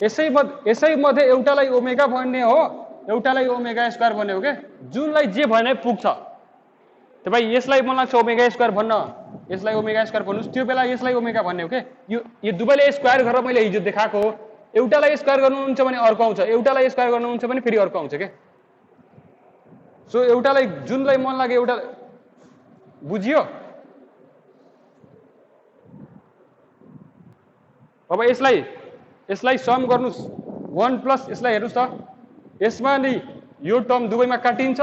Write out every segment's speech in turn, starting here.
यसै मध्ये एउटालाई ओमेगा भन्ने हो, एउटालाई ओमेगा स्क्वायर भन्ने हो के, जुनलाई जे भने पुग्छ। तपाईँ यसलाई मन लाग्छ ओमेगा स्क्वायर भन्न, यसलाई ओमेगा स्क्वायर भन्नुस्, त्यो बेला यसलाई ओमेगा भन्ने हो के। यो दुवैले स्क्वायर गरेर मैले हिजो देखाएको हो। एउटालाई स्क्वायर गर्नुहुन्छ भने अर्को आउँछ, एउटालाई स्क्वायर गर्नुहुन्छ भने फेरि अर्को आउँछ के। सो एउटालाई जुनलाई मन लाग्यो एउटा बुझियो। अब यसलाई सम गर्नुस् 1 प्लस यसलाई हेर्नुस् त, यसमा नि यो टर्म दुवैमा काटिन्छ,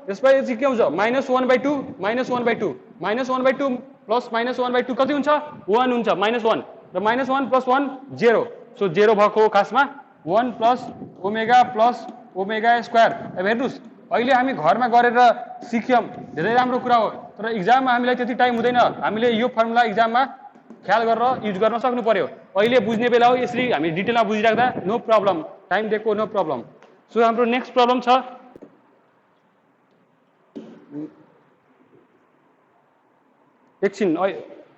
यसपछि के हुन्छ -1/2 -1/2 -1/2 प्लस -1/2 कति हुन्छ 1 हुन्छ, -1 र -1 + 1 0। सो 0 भएको खासमा 1 प्लस ओमेगा स्क्वायर। अब हेर्नुस् अहिले हामी घरमा गरेर सिक्यौं, धेरै राम्रो कुरा हो, तर एक्जाममा हामीलाई त्यति टाइम हुँदैन। हामीले यो फर्मुला एक्जाममा ख्याल गरेर युज गर्न सक्नु पर्यो। अहिले बुझ्ने बेला हो, यसरी हामी डिटेलमा बुझिराख्दा नो प्रब्लम, टाइम दिएको नो प्रब्लम। सो हाम्रो नेक्स्ट प्रब्लम छ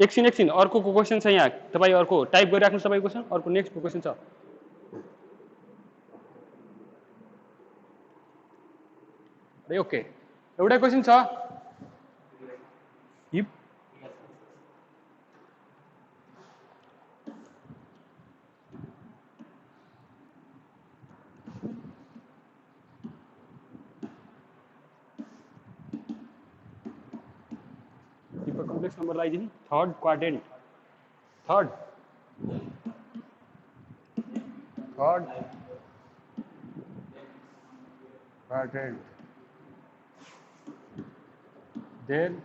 एकछिन अर्को क्वेशन छ यहाँ, तपाईँ अर्को टाइप गरिराख्नु सबैको क्वेशन। अर्को नेक्स्ट क्वेशन छ ओके, एउटा क्वेशन छ if a complex number lies in third quadrant then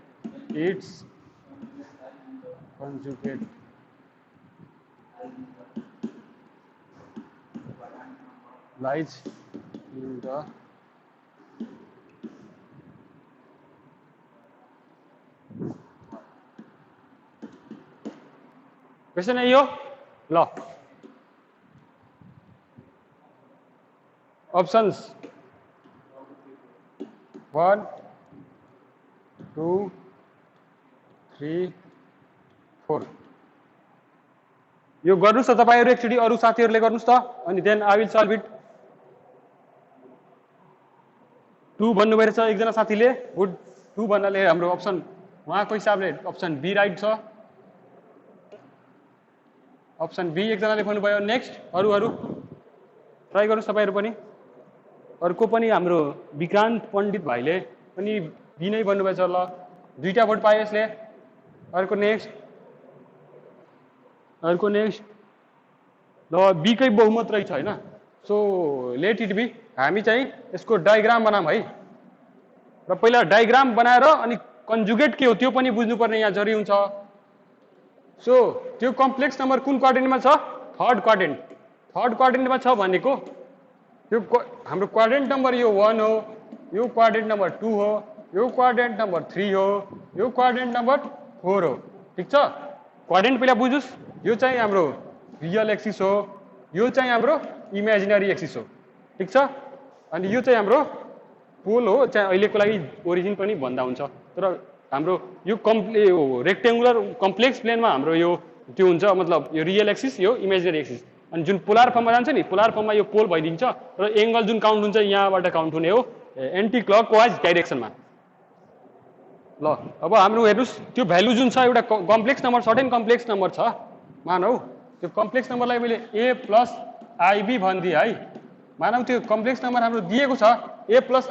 its conjugate lies in the question है यो ल ऑप्शंस 1 2 3 4 यो गर्नुस् त तपाईहरु एकचोटी अरु साथीहरुले गर्नुस् त अनि then I will solve it 2 भन्नु भइरहेछ एकजना साथीले गुड 2 भन्नाले हाम्रो अप्सन उहाँको हिसाबले अप्सन बी राइट छ अप्सन बी एकजनाले भन्नुभयो नेक्स्ट अरु ट्राई गर्नुस् तपाईहरु पनि अर्को पनि हाम्रो विक्रान्त पण्डित भाइले पनि बी नै भन्नुभएछ ल दुईटा भोट पाए यसले अर्को नेक्स्ट ल बी कै बहुमत रहेछ हैन सो लेट इट बी हामी चाहिँ यसको डायग्राम बनाम है र पहिला डायग्राम बनाएर अनि कन्जुगेट के हो त्यो पनि बुझ्नु पर्ने यहाँ जरुरी हुन्छ सो त्यो कम्प्लेक्स नम्बर कुन क्वाड्रेन्टमा छ थर्ड क्वाड्रेन्टमा छ भनेको यो हाम्रो क्वाड्रेन्ट नम्बर यो 1 हो यो क्वाड्रेन्ट नम्बर 2 हो यो क्वाड्रेन्ट नम्बर 3 हो यो क्वाड्रेन्ट नम्बर 4 हो ठीक छ क्वाड्रेन्ट पहिला बुझुस् यो चाहिँ हाम्रो रियल एक्सिस हो यो चाहिँ हाम्रो इमेजिनरी एक्सिस हो ठीक छ अनि यो चाहिँ हाम्रो पोल हो चाहिँ अहिलेको लागि ओरिजिन पनि भन्दा हुन्छ तर हाम्रो यो रेक्टेंगुलर कम्प्लेक्स प्लेनमा हाम्रो यो त्यो हुन्छ मतलब यो रियल एक्सिस यो इमेजिनरी एक्सिस अनि जुन पोलर फर्ममा जान्छ नि पोलर फर्ममा यो पोल भइदिन्छ र एंगल जुन काउन्ट हुन्छ यहाँबाट काउन्ट हुने हो एन्टी क्लकवाइज डाइरेक्सनमा ल अब हाम्रो हेर्नुस् त्यो भ्यालु जुन छ एउटा complex number certain complex number छ मानौ त्यो कम्प्लेक्स नम्बरलाई मैले a प्लस ib भनिदिए है मानौ त्यो कम्प्लेक्स नम्बर हाम्रो दिएको छ a प्लस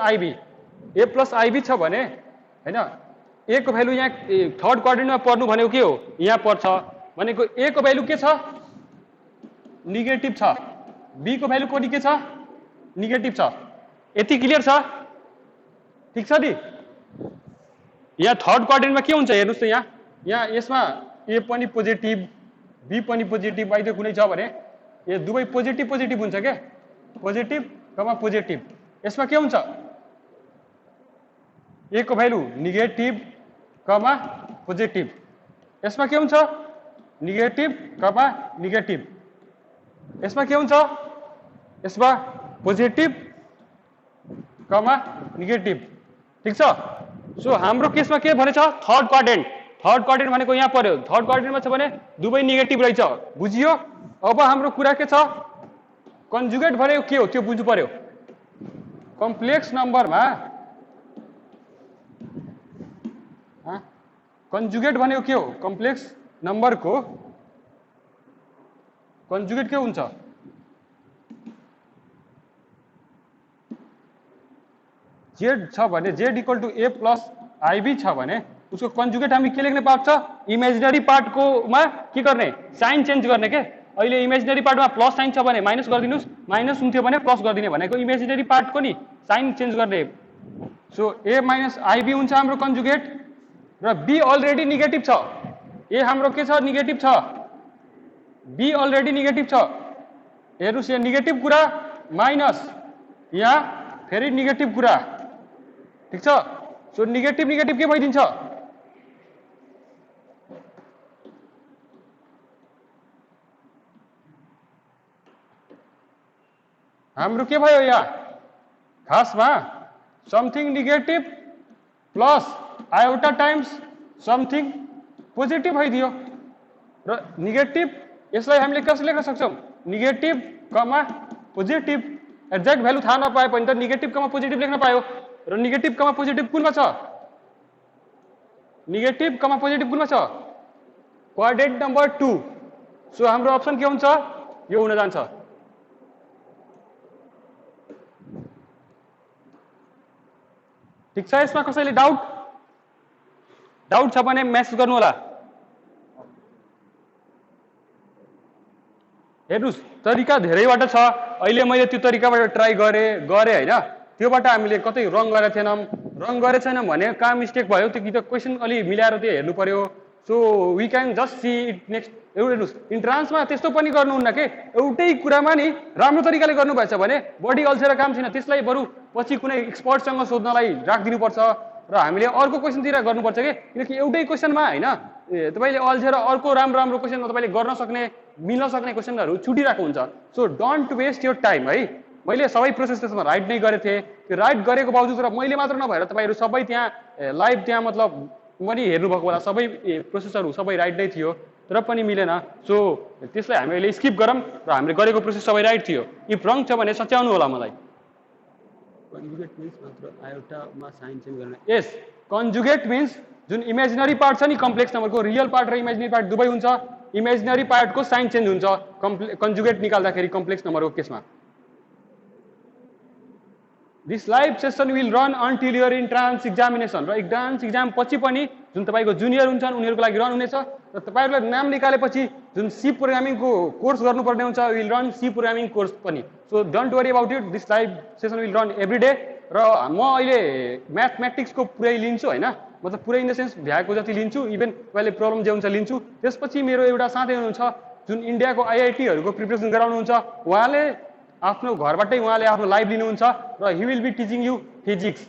ib छ भने हैन a को भ्यालु यहाँ थर्ड क्वाड्रेन्टमा पर्नु भनेको के हो यहाँ पर्छ भनेको a को भ्यालु के छ नेगेटिभ छ b को भ्यालु कति के छ नेगेटिभ छ यति क्लियर छ ठीक छ नि यहाँ थर्ड क्वाड्रेन्टमा के हुन्छ हेर्नुस् त यहाँ यसमा a पनि पोजिटिभ b पनि पोजिटिभ बाइदो कुनै छ भने यो दुवै पोजिटिभ हुन्छ के पोजिटिभ कमा पोजिटिभ यसमा के हुन्छ a को भ्यालु नेगेटिभ कमा पोजिटिभ यसमा के हुन्छ नेगेटिभ कमा नेगेटिभ यसमा के हुन्छ यसमा पोजिटिभ कमा नेगेटिभ ठीक छ सो हाम्रो केसमा के भनेछ थर्ड क्वाड्रेन्ट भनेको यहाँ पर्यो थर्ड क्वाड्रेन्टमा छ भने दुवै नेगेटिभ रहेछ बुझियो अब हाम्रो कुरा के छ कन्जुगेट भनेको के हो त्यो बुझ्नु पर्यो कम्प्लेक्स नम्बरमा कन्जुगेट भनेको के हो कम्प्लेक्स नम्बरको कन्जुगेट के हुन्छ जेड छ भने जेड इक्वल टू ए प्लस आईबी छ भने उसको कन्जुगेट हामी के लेख्न पाउँछ इमेजिनरी पार्टकोमा के गर्ने साइन चेन्ज गर्ने के अहिले इमेजिनरी पार्टमा प्लस साइन छ भने माइनस गरिदिनुस् माइनस हुन्थ्यो भने प्लस गरिदिने भनेको इमेजिनरी पार्टको नि साइन चेन्ज गर्ने सो ए माइनस आईबी हुन्छ हाम्रो कन्जुगेट र बी अलरेडी नेगेटिभ छ ए हाम्रो के छ नेगेटिभ छ बी अलरेडी नेगेटिभ छ हेर्नुस् यहाँ नेगेटिभ कुरा माइनस यहाँ फेरि नेगेटिभ कुरा ठीक छ सो नेगेटिभ नेगेटिभ के भइदिन्छ हाम्रो के भयो यहाँ खासमा something negative plus iota times something positive भइदियो र नेगेटिभ यसलाई हामीले कसरी लेख्न सक्छौँ नेगेटिभ कमा पोजिटिभ एक्ज्याक्ट भ्यालु थाहा नपाए पनि त नेगेटिभ कमा पोजिटिभ लेख्न पायो र नेगेटिभ कमा पोजिटिभ कुनमा छ नेगेटिभ कमा पोजिटिभ कुनमा छ क्वाड्रेन्ट नम्बर 2 सो हाम्रो अप्सन के हुन्छ यो हुन जान्छ ठीक छ यसमा कसैले डाउट छ भने मेसेज गर्नु होला हेर्नुस् तरिका धेरैवटा छ अहिले मैले त्यो तरिकाबाट ट्राई गरे हैन त्योबाट हामीले कतै रङ गरेका थिएनौं रङ गरे छैनौं भने कहाँ मिस्टेक भयो त्यो कि त क्वेशन अलि मिलाएर त्यो हेर्नु पर्यो so we can just see it next हेर्नुस् इन्ट्रान्समा त्यस्तो पनि गर्नुहुन्न के एउटै कुरामा नि राम्रो तरिकाले गर्नु भएछ भने बढी अल्छेर काम छैन त्यसलाई बरु पछि कुनै एक्सपर्टसँग सोध्नलाई राखिदिनु पर्छ र हामीले अर्को क्वेशनतिर गर्नुपर्छ के किनकि एउटै क्वेशनमा हैन तपाईले अल्झेर अर्को राम्रो क्वेशनमा तपाईले गर्न सक्ने मिल्न सक्ने क्वेशनहरु छुटिरहेको हुन्छ so don't waste your time है मैले सबै प्रोसेस त्यसमा राइट नै गरे थिए त्यो राइट गरेको बावजुद र मैले मात्र नभएर तपाईहरु सबै त्यहाँ लाइभ त्यहाँ मतलब पनि हेर्नु भएको होला सबै प्रोसेसहरु सबै राइट नै थियो तर पनि मिलेन सो त्यसलाई हामीले स्किप गरौँ र हामीले गरेको प्रोसेस सबै राइट थियो इफ रङ छ भने सच्याउनु होला मलाई कन्जुगेट मिन्स मात्र आयोटामा साइन चेन्ज गर्न यस कन्जुगेट मिन्स जुन इमेजिनरी पार्ट छ नि कम्प्लेक्स नम्बरको रियल पार्ट र इमेजिनरी पार्ट दुवै हुन्छ इमेजिनरी पार्टको साइन चेन्ज हुन्छ कन्जुगेट निकाल्दाखेरि कम्प्लेक्स नम्बरको केसमा this live session will run until your entrance examination र इन्ट्रान्स एक्जाम पछि पनि जुन तपाईको जुनियर हुन्छन् उनीहरुको लागि रन हुनेछ र तपाईहरुले नाम निकालेपछि जुन सी प्रोग्रामिङको कोर्स गर्नुपर्ने हुन्छ will run C programming course पनि so don't worry about it this live session will run every day र म अहिले म्याथमेटिक्सको पुरै लिन्छु हैन मतलब पुरै इन द सेन्स भ्याएको जति लिन्छु इभन तपाईले प्रब्लम जे हुन्छ लिन्छु त्यसपछि मेरो एउटा साथी हुनुहुन्छ जुन इन्डियाको आईआईटी हरुको प्रिपरेसन गराउनुहुन्छ उहाँले आफ्नो घरबाटै उहाँले आफ्नो लाइभ लिनुहुन्छ र he will be teaching you physics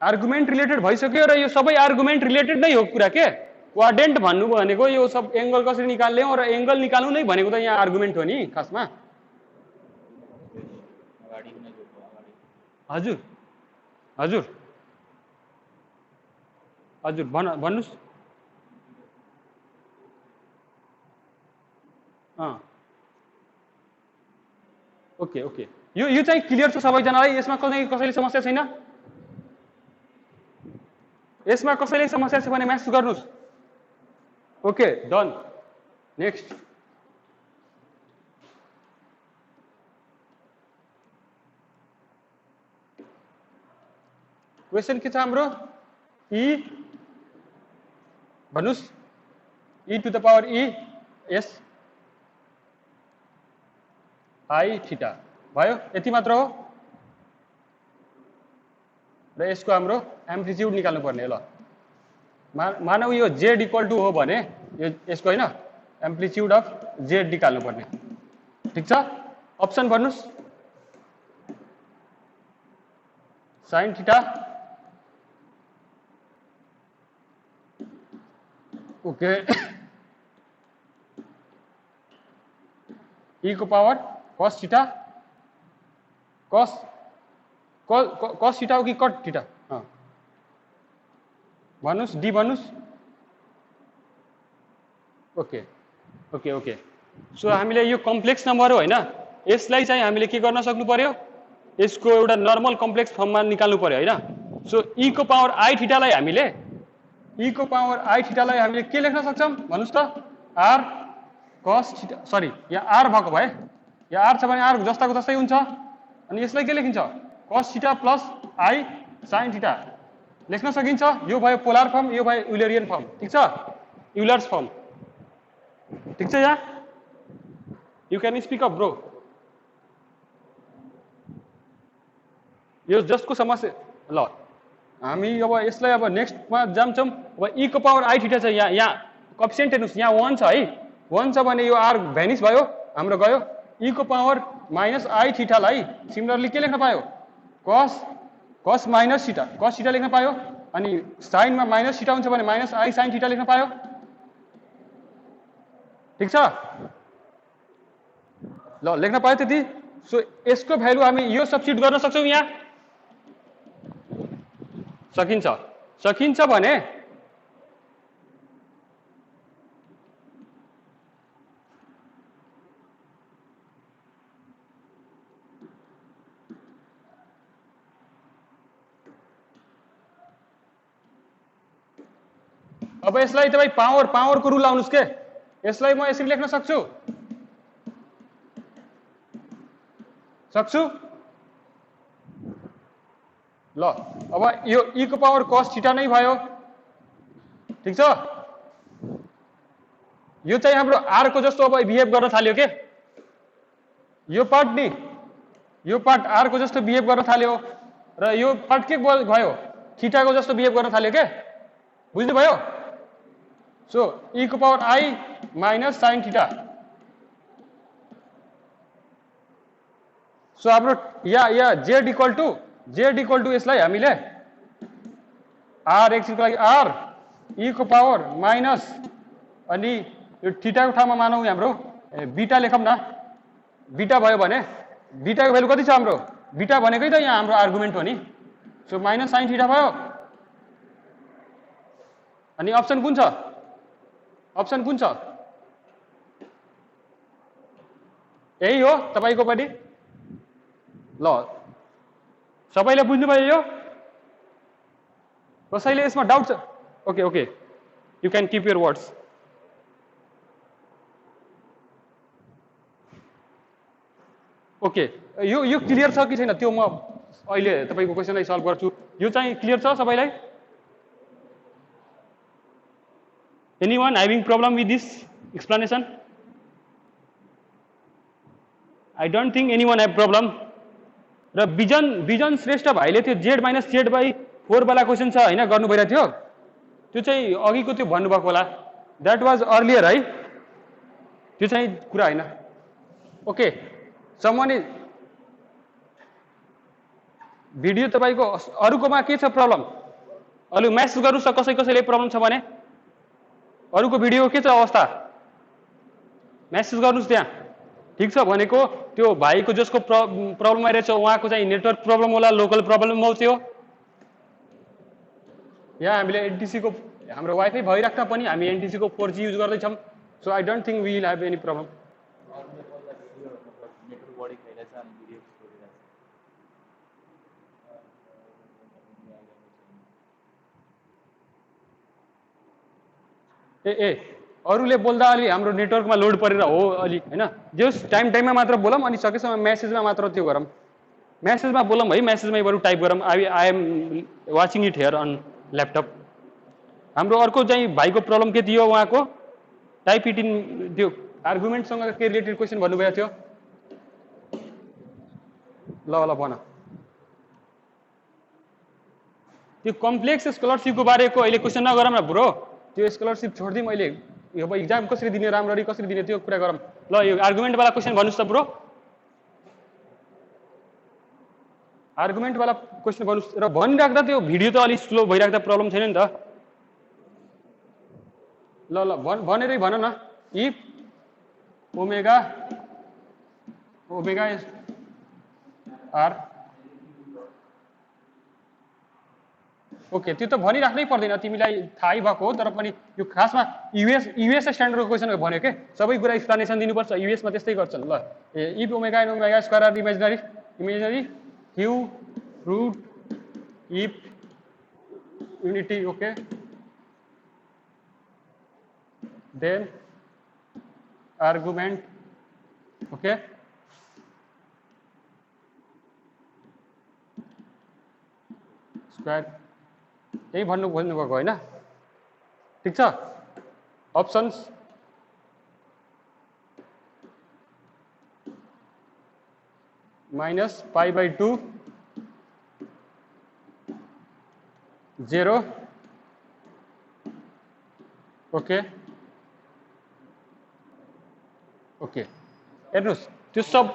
argument related भइसक्यो र यो सबै आर्गुमेन्ट रिलेटेड नै हो कुरा के क्वाड्रेन्ट भन्नु भनेको यो सब एंगल कसरी निकाल्ने हो र एंगल निकाल्नु नै भनेको त यहाँ आर्गुमेन्ट हो नि खासमा हजुर हजुर हजुर भन्नुस् ओके ओके यो चाहिँ क्लियर छ सबैजनालाई यसमा कसैले समस्या छैन यसमा कसैले समस्या छ भने म्यासेज गर्नुस् ओके डन नेक्स्ट क्वेशन के छ हाम्रो e भन्नुस् e to the power e s I theta भयो यति मात्र हो र यसको हाम्रो एम्प्लिट्युड निकाल्नु पर्ने ल मानौ यो z इक्वल टु हो भने यो यसको हैन एम्प्लिट्युड अफ z निकाल्नु पर्ने ठीक छ अप्सन भन्नुस् sin थीटा ओके e को power cos theta cos theta हो कि cot थीटा भन्नुस् डी भन्नुस् ओके ओके ओके सो हामीले यो कम्प्लेक्स नम्बर हो हैन यसलाई चाहिँ हामीले के गर्न सक्नु पर्यो यसको एउटा नर्मल कम्प्लेक्स फर्ममा निकाल्नु पर्यो हैन सो e को पावर I थीटालाई हामीले e को पावर I थीटालाई हामीले के लेख्न सक्छौं भन्नुस् त r cos थीटा सरी यहाँ r भएको भए यहाँ r छ भने r जस्ताको जस्तै हुन्छ अनि यसलाई के लेखिन्छ cos theta plus I sin theta लेख्न सकिन्छ यो भयो पोलर फर्म यो भयो युलरियन फर्म ठीक छ युलर्स फर्म ठीक छ यहाँ you can speak up bro यो जस्टको समस्या ल हामी अब यसलाई अब नेक्स्टमा जान्छौं अब e को पावर I थीटा छ यहाँ कोएफिसिएन्ट हेर्नुस् यहाँ 1 छ है 1 छ भने यो r भ्यानिस भयो हाम्रो गयो e को पावर माइनस I थीटालाई सिमिलरली के लेख्न पायो cos minus theta cos theta लेख्न पायो अनि साइनमा माइनस थीटा हुन्छ भने माइनस I sin थीटा लेख्न पायो ठीक छ ल लेख्न पायो त्यति सो यसको भ्यालु हामी यो सब्स्टिट्युट गर्न सक्छौं यहाँ सकिन्छ भने अब यसलाई तपाई पावर को रुल लाउनुस् के यसलाई म यसरी लेख्न सक्छु ल अब यो e को पावर cos थीटा नै भयो ठीक छ यो चाहिँ हाम्रो r को जस्तो अब बिहेभ गर्न थाल्यो के यो पार्ट r को जस्तो बिहेभ गर्न थाल्यो र यो पार्ट के भयो थीटा को जस्तो बिहेभ गर्न थाल्यो के बुझ्नु भयो सो e को power I minus sin theta so हाम्रो या z इक्वल टु यसलाई हामीले r x को लागि r e को पावर माइनस अनि यो थीटा को ठाउँमा मानौ हाम्रो बीटा लेखौं न बीटा भयो भने बीटा को भ्यालु कति छ हाम्रो बीटा भनेकै त यहाँ हाम्रो आर्गुमेन्ट हो नि सो माइनस sin थीटा भयो अनि अप्सन कुन छ यही हो तपाईको पनि ल सबैले बुझ्नु भयो यो कसैले यसमा डाउट छ okay you can keep your words okay यो क्लियर छ कि छैन त्यो म अहिले तपाईको क्वेशनलाई सल्भ गर्छु यो चाहिँ क्लियर छ सबैलाई anyone having problem with this explanation I don't think anyone have problem र बिजन श्रेष्ठ भाइले त्यो z-z/4 वाला क्वेशन छ हैन गर्नु भइरा थियो त्यो चाहिँ अघिको त्यो भन्नु भएको होला दैट वाज अर्लियर है त्यो चाहिँ कुरा हैन ओके समवन भिडियो तपाईको अरुकोमा के छ प्रब्लम अलि मेसेज गर्नुस् त कसैले प्रब्लम छ भने अरुको भिडियो के छ अवस्था मेसेज गर्नुस् त्यहाँ ठीक छ भनेको त्यो भाइको जसको प्रब्लम आइरहेछ उहाँको चाहिँ नेटवर्क प्रब्लम होला लोकल प्रब्लम हो त्यो यहाँ हामीले एनटीसी को हाम्रो वाइफाई भइराख्दा पनि हामी एनटीसी को 4G युज गर्दै छौं so I don't think we will have any problem अरूले बोल्दा अलि हाम्रो नेटवर्कमा लोड परेर हो अलि हैन जस टाइममा मात्र बोलम अनि सकेसम्म मेसेजमा मात्र त्यो गरम मेसेजमा बोलम है मेसेजमै बरु टाइप गरम I am watching it here on laptop हाम्रो अर्को चाहिँ भाइको प्रब्लम के थियो उहाँको टाइप इट इन त्यो आर्गुमेन्टसँग के रिलेटेड क्वेशन भन्नुभएको थियो ल भन त्यो कम्प्लेक्स स्कलरशिपको बारेको अहिले क्वेशन नगरम न ब्रो त्यो स्कलरशिप छोड्दिम अहिले यो अब एक्जाम कसरी दिने राम्ररी कसरी दिने त्यो कुरा गरम ल यो आर्गुमेन्ट वाला क्वेशन भन्नुस् त ब्रो आर्गुमेन्ट वाला क्वेशन भन्नुस् र भनिराख्दा त्यो भिडियो त अलि स्लो भइराख्दा प्रब्लम छैन नि त ल भनेरै भन न इफ ओमेगा आर ओके त्यो त भनिराख्नै पर्दैन तिमीलाई थाहै भएको हो तर पनि यो खासमा युएस स्ट्यान्डर्डको क्वेसन भन्यो के सबै कुरा एक्सप्लेनेसन दिनुपर्छ युएसमा त्यस्तै गर्छन् ल if omega and omega square are imaginary cube root if unity okay then argument okay square यही भन्नुभएको हैन ठीक छ अप्सन्स -π/2 0 ओके ओके हेर्नुस् त्यो सब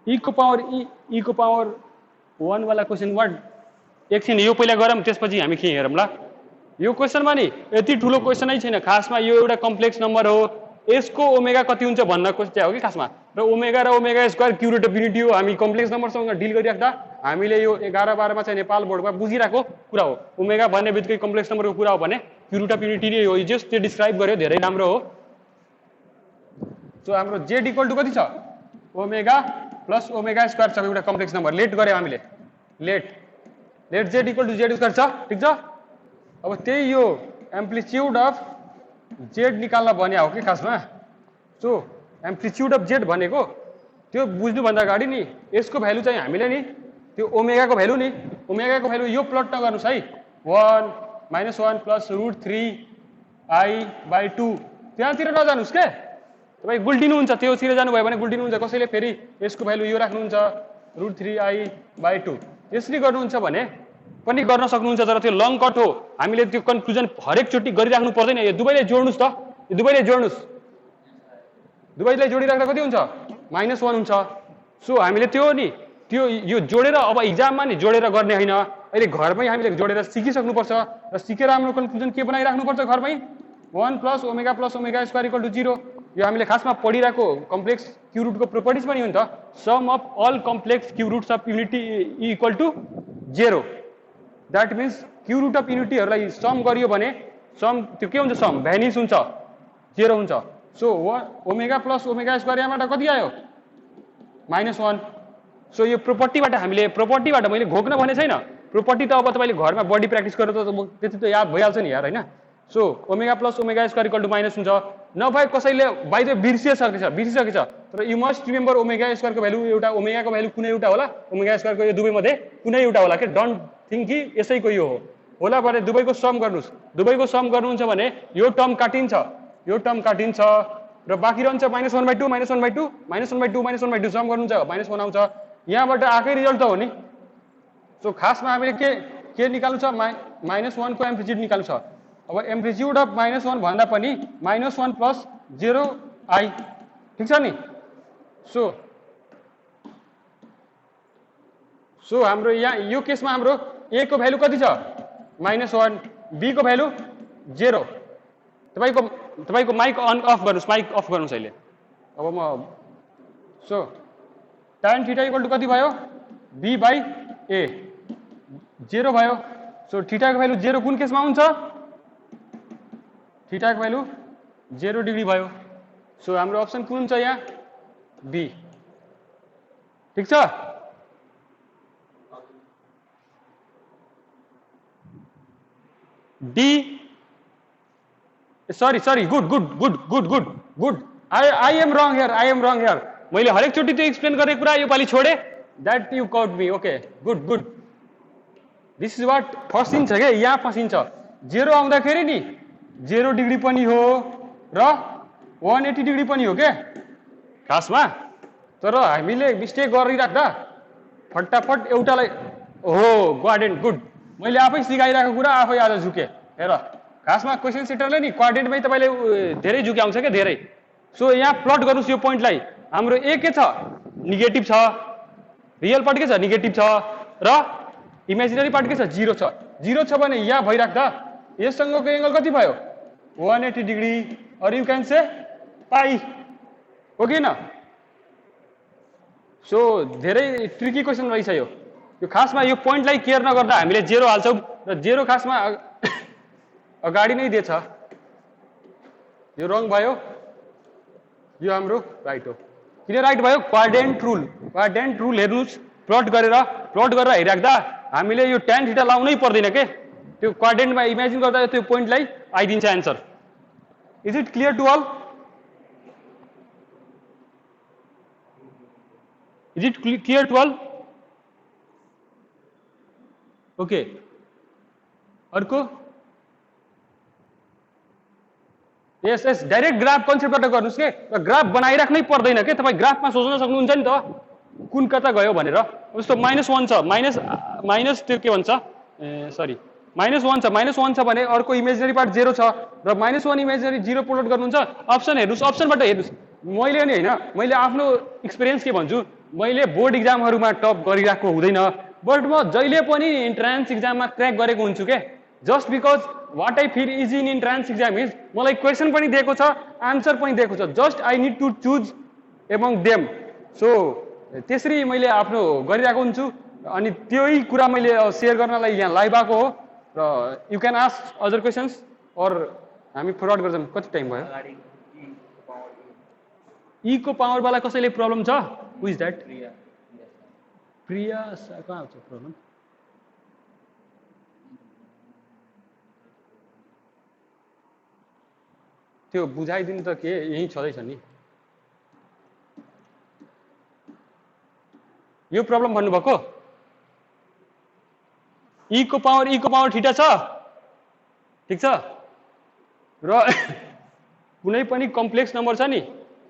e को पावर 1 वाला क्वेशन वर्ड एकछिन यो पहिला गरौँ त्यसपछि हामी के हेरौँला यो क्वेशनमा नि यति ठुलो क्वेशनै छैन खासमा यो एउटा कम्प्लेक्स नम्बर हो यसको ओमेगा कति हुन्छ भन्न खोजेको हो कि खासमा र omega square cube root of unity हो हामी कम्प्लेक्स नम्बरसँग डिल गरिराख्दा हामीले यो 11 12 मा चाहिँ नेपाल बोर्डमा बुझिराको कुरा हो ओमेगा भन्ने बित्तिकै कम्प्लेक्स नम्बरको कुरा हो भने क्यू रुट अफ युनिटी नै हो जस्ट त्यो डिस्क्राइब गर्यो धेरै राम्रो हो सो हाम्रो z इक्वल टु कति छ ओमेगा प्लस ओमेगा स्क्वायर छ एउटा कम्प्लेक्स नम्बर लेट गर्यो हामीले let z equal to z square छ ठीक छ अब त्यही यो एम्प्लिट्युड अफ z निकाल्न भन्या हो कि खासमा सो एम्प्लिट्युड अफ z भनेको त्यो बुझ्नु भन्दा अगाडि नि यसको भ्यालु चाहिँ हामीले नि त्यो ओमेगाको भ्यालु यो प्लट नगर्नुस् है 1 -1 प्लस √3i/2 त्यहाँतिर नजानुस् के तपाई गुल्टिनुहुन्छ त्योतिर जानुभयो भने गुल्टिनुहुन्छ कसैले फेरि यसको भ्यालु यो राख्नुहुन्छ √3i/2 यसरी गर्नुहुन्छ भने पनि गर्न सक्नुहुन्छ तर त्यो लङ कट हो हामीले त्यो कन्क्लुजन हरेक चोटी गरिराख्नु पर्दैन यो दुवैले जोड्नुस् त यो दुवैले जोड्नुस् दुवैलाई जोडिराख्दा कति हुन्छ -1 हुन्छ सो हामीले त्यो नि त्यो यो जोडेर अब एक्जाममा नि जोडेर गर्ने हैन अहिले घरमै हामीले जोडेर सिकिसक्नु पर्छ र सिकेर हाम्रो कन्क्लुजन के बनाइराख्नु पर्छ घरमै 1 + ओमेगा स्क्वायर इक्वल टु 0 यो हामीले खासमा पढिराको कम्प्लेक्स क्यू रुटको प्रोपर्टिज पनि हुन्छ sum of all complex cube roots of unity equal to 0 that means cube root of युनिटीहरुलाई सम गरियो भने सम त्यो के हुन्छ सम भ्यानिस हुन्छ 0 हुन्छ सो ओमेगा स्क्वायर यहाँबाट कति आयो -1 सो यो प्रोपर्टीबाट हामीले प्रोपर्टीबाट मैले घोक्न भने छैन प्रोपर्टी त अब तपाईले घरमा बडी प्र्याक्टिस गरेर त त्यति त याद भइहाल्छ नि यार हैन so omega square equal to minus हुन्छ नभए कसैले बाइ द बिर्सिसकेछ तर you must remember omega square को भ्यालु एउटा ओमेगा को भ्यालु कुनै एउटा होला ओमेगा स्क्वायर को यो दुवै मध्ये कुनै एउटा होला के डोन्ट थिंक कि यसैको यो हो होला भने दुवैको सम गर्नुस् दुवैको सम गर्नुहुन्छ भने यो टर्म काटिन्छ र बाँकी रहन्छ -1/2 -1/2 -1/2 -1/2 सम गर्नुहुन्छ -1 आउँछ यहाँबाट आकै रिजल्ट त हो नि सो खासमा हामीले के निकाल्नु छ -1 को एम्प्लिट्युड निकाल्नु छ अब एम्प्लिट्युड अफ -1 भन्दा पनि -1 + 0i ठीक छ नि सो हाम्रो यहाँ यो केसमा हाम्रो a को भ्यालु कति छ -1 b को भ्यालु 0 तपाईको माइक अफ गर्नुस् अहिले अब म so tan theta equal to कति भयो b/a 0 भयो सो थीटा को भ्यालु 0 कुन केसमा हुन्छ थीटा को भ्यालु 0 डिग्री भयो सो हाम्रो अप्सन कुन हुन्छ यहाँ बी ठीक छ D sorry good I am wrong here मैले हरेक चोटी त्यो एक्सप्लेन गर्ने कुरा यो पाली छोडे that you caught me okay good this is what फसिन्छ के यहाँ फसिन्छ 0 आउँदाखेरि नि 0 डिग्री पनि हो र 180 डिग्री पनि हो के खासमा तर हामीले मिस्टेक गरिराख्दा फटाफट एउटालाई हो क्वाड्रेन्ट गुड मैले आफै सिकाइराखेको कुरा आफै आज झुके हेर खासमा क्वेशन सेटरले नि क्वाड्रेन्टमै तपाईले धेरै झुक्याउँछ के धेरै सो यहाँ प्लट गर्नुस् यो पोइन्टलाई हाम्रो a के छ नेगेटिभ छ रियल पार्ट के छ नेगेटिभ छ र इमेजिनरी पार्ट के छ 0 छ भने यहाँ भइराख्दा यससँगको एंगल कति भयो 180 डिग्री और यू कैन से पाई हो कि न सो धेरै ट्रिकी क्वेसन रहेछ यो खासमा यो पोइन्टलाई केयर नगर्दा हामीले 0 हाल्छौँ र 0 खासमा अगाडि नै दिएछ यो रङ भयो यो हाम्रो राइट हो किन राइट भयो क्वाड्रेन्ट रुल हेर्नुस् प्लट गरेर हेरिराख्दा हामीले यो tan थीटा लाउनै पर्दैन के त्यो क्वाड्रेन्टमा इमेजिन गर्दा त्यो पोइन्टलाई आइदिन्छ answer is it clear to all Is it clear to all? Okay. अर्को यस डाइरेक्ट ग्राफ कन्सेप्टबाट गर्नुस् के ग्राफ बनाइराख्नै पर्दैन के तपाईँ ग्राफमा सोच्न सक्नुहुन्छ नि त कुन कता गयो भनेर जस्तो -1 छ माइनस त्यो के भन्छ सरी -1 छ भने अर्को इमेजिनरी पार्ट 0 छ र -1 इमेजिनरी 0 प्लट गर्नुहुन्छ अप्सन हेर्नुस् अप्सनबाट हेर्नुस् मैले नि हैन मैले आफ्नो एक्सपिरियन्स के भन्छु मैले बोर्ड एक्जामहरुमा टप गरिराखेको हुँदैन बट म जहिले पनि इन्ट्रान्स एक्जाममा क्र्याक गरेको हुन्छु के just because what I feel easy in entrance exam is मलाई क्वेसन पनि दिएको छ आन्सर पनि दिएको छ just I need to choose among them so त्यसरी मैले आफ्नो गरिरहेको हुन्छु अनि त्यही कुरा मैले शेयर गर्नलाई यहाँ लाइभ आएको हो र you can ask other questions और हामी फरवर्ड गर्छौं कति टाइम भयो ई को पावर वाला कसैले प्रब्लम छ हु इज दैट प्रिया कहाँ आउँछ प्रब्लम त्यो बुझाइदिनु त के यही छँदैछ नि यो प्रब्लम भन्नुभएको ई को पावर थीटा छ ठीक छ र कुनै पनि कम्प्लेक्स नम्बर छ नि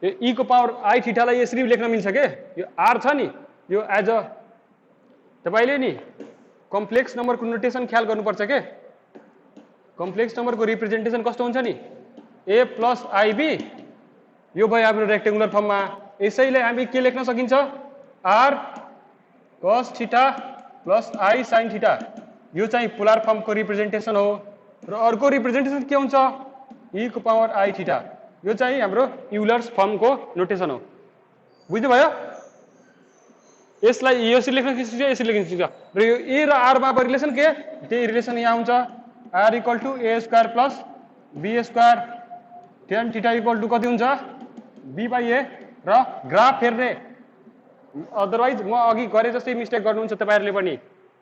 ई को पावर आई थीटालाई यसरी लेख्न मिल्छ के यो आर छ नि यो एज अ तपाईले नि कम्प्लेक्स नम्बरको नोटेसन ख्याल गर्नुपर्छ के कम्प्लेक्स नम्बरको रिप्रेजेन्टेसन कस्तो हुन्छ नि a प्लस आईबी यो भयो हाम्रो रेक्टेंगुलर फर्ममा यसैले हामी के लेख्न सकिन्छ r cos theta plus i sin theta यो चाहिँ पोलर फर्मको रिप्रेजेन्टेसन हो र अर्को रिप्रेजेन्टेसन के हुन्छ e को पावर i थीटा यो चाहिँ हाम्रो युलर्स फर्मको नोटेसन हो बुझ्नु भयो यसलाई यसरी लेख्न सक्छ यसरी लेख्न सक्छ र यो a र r मा रिलेसन के त्यही रिलेसन यहाँ हुन्छ r equal to a square plus b square tan theta equal to कति हुन्छ b बाइ a र ग्राफ हेर्ने अदरवाइज म अघि गरे जस्तै मिस्टेक गर्नुहुन्छ तपाईहरुले पनि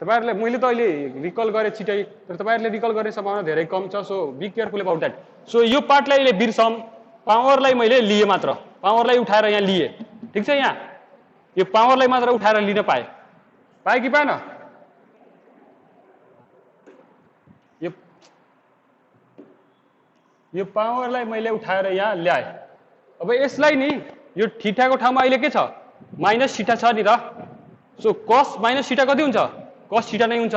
तपाईहरुले मैले त अहिले रिकल गरे छिटै तर तपाईहरुले रिकल गर्ने सम्भावना धेरै कम छ so be careful about that so यो पार्टलाई अहिले बिर्सम पावरलाई मैले लिए मात्र पावरलाई उठाएर यहाँ लिए ठीक छ यहाँ यो पावरलाई मात्र उठाएर लिन पाए कि पाएन यो पावरलाई मैले उठाएर यहाँ ल्याए अब यसलाई नि यो थीटाको ठाउँमा अहिले के छ माइनस थीटा छ नि त सो cos माइनस थीटा कति हुन्छ cos थीटा नै हुन्छ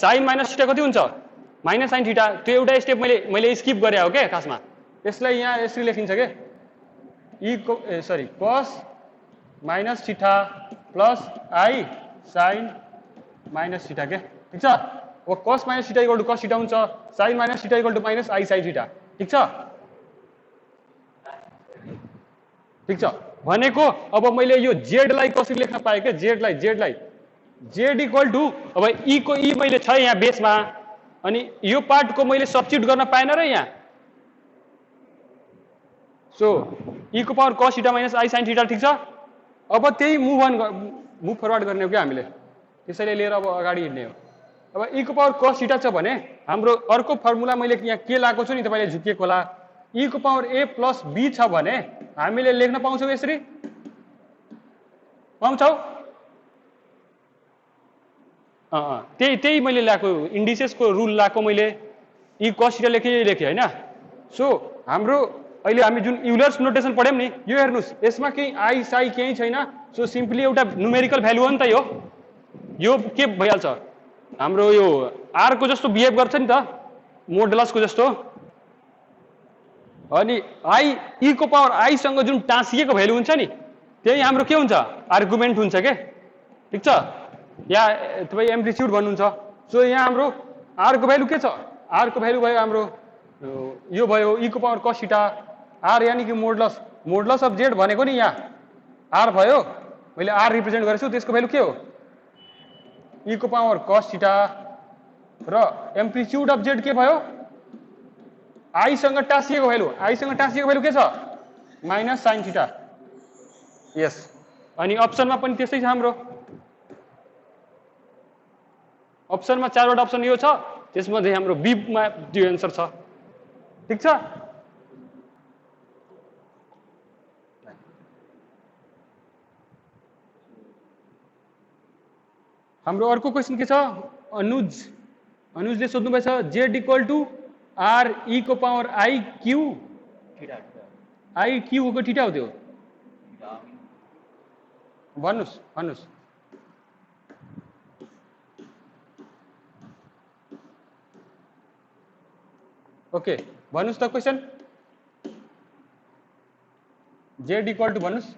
sin माइनस थीटा कति हुन्छ माइनस sin थीटा त्यो एउटा स्टेप मैले स्किप गरे हो के खासमा यसलाई यहाँ यसरी लेखिन्छ के e को sorry cos minus theta plus i sin minus theta के ठीक छ अब cos minus theta equal to cos theta हुन्छ sin minus theta equal to minus i sin theta ठीक छ ठीक छ भनेको अब मैले यो z लाई कसरी लेख्न पाए के z लाई z इक्वल टु अब e को e मैले छ यहाँ बेसमा अनि यो पार्ट को मैले सब्स्टिट्युट गर्न पाएन र यहाँ सो e को power cos theta minus i sin theta ठीक छ अब त्यही मुभ फरवर्ड गर्ने हो के हामीले त्यसैले लिएर अब अगाडि हिड्ने हो अब e को पावर cos थीटा छ भने हाम्रो अर्को फर्मुला मैले यहाँ के लाएको छु नि तपाईले झुकिएको होला e को पावर a प्लस b छ भने हामीले लेख्न पाउँछौ यसरी पाउँछौ त्यही मैले ल्याएको इन्डिसेसको रुल ल्याएको मैले e cos थीटा लेखे हैन सो हाम्रो अहिले हामी जुन युलर्स नोटेसन पढ्यौं नि यो हेर्नुस् यसमा केही i साइ केही छैन सो सिम्पली एउटा न्यूमेरिकल भ्यालु हो नि त यो के भइहाल्छ हाम्रो यो r को जस्तो बिहेभ गर्छ नि त मोडुलस को जस्तो अनि i e को पावर i सँग जुन टाँसिएको भ्यालु हुन्छ नि त्यही हाम्रो के हुन्छ आर्गुमेन्ट हुन्छ के ठीक छ या तपाई एम्प्लिट्युड भन्नुहुन्छ सो यहाँ हाम्रो r को भ्यालु के छ r को भ्यालु भयो हाम्रो यो भयो e को पावर cos थीटा r यानी कि मोडुलस अफ z भनेको नि यहाँ r भयो मैले आर रिप्रेजेन्ट गरेछु त्यसको भ्यालु के हो e को पावर cos थीटा र एम्प्लिट्युड अफ z के भयो i सँग टाँसिएको भ्यालु के छ माइनस sin थीटा यस अनि अप्सनमा पनि त्यस्तै छ हाम्रो अप्सनमा चारवटा अप्सन यो छ त्यसमध्ये हाम्रो बी मा त्यो एन्सर छ ठीक छ हाम्रो अर्को क्वेशन के छ अनुजले सोध्नु भएछ z equal to r e को power i q i q को थीटा हो त्यो भन्नुस् ओके भन्नुस् त क्वेशन z इक्वल टु भन्नुस्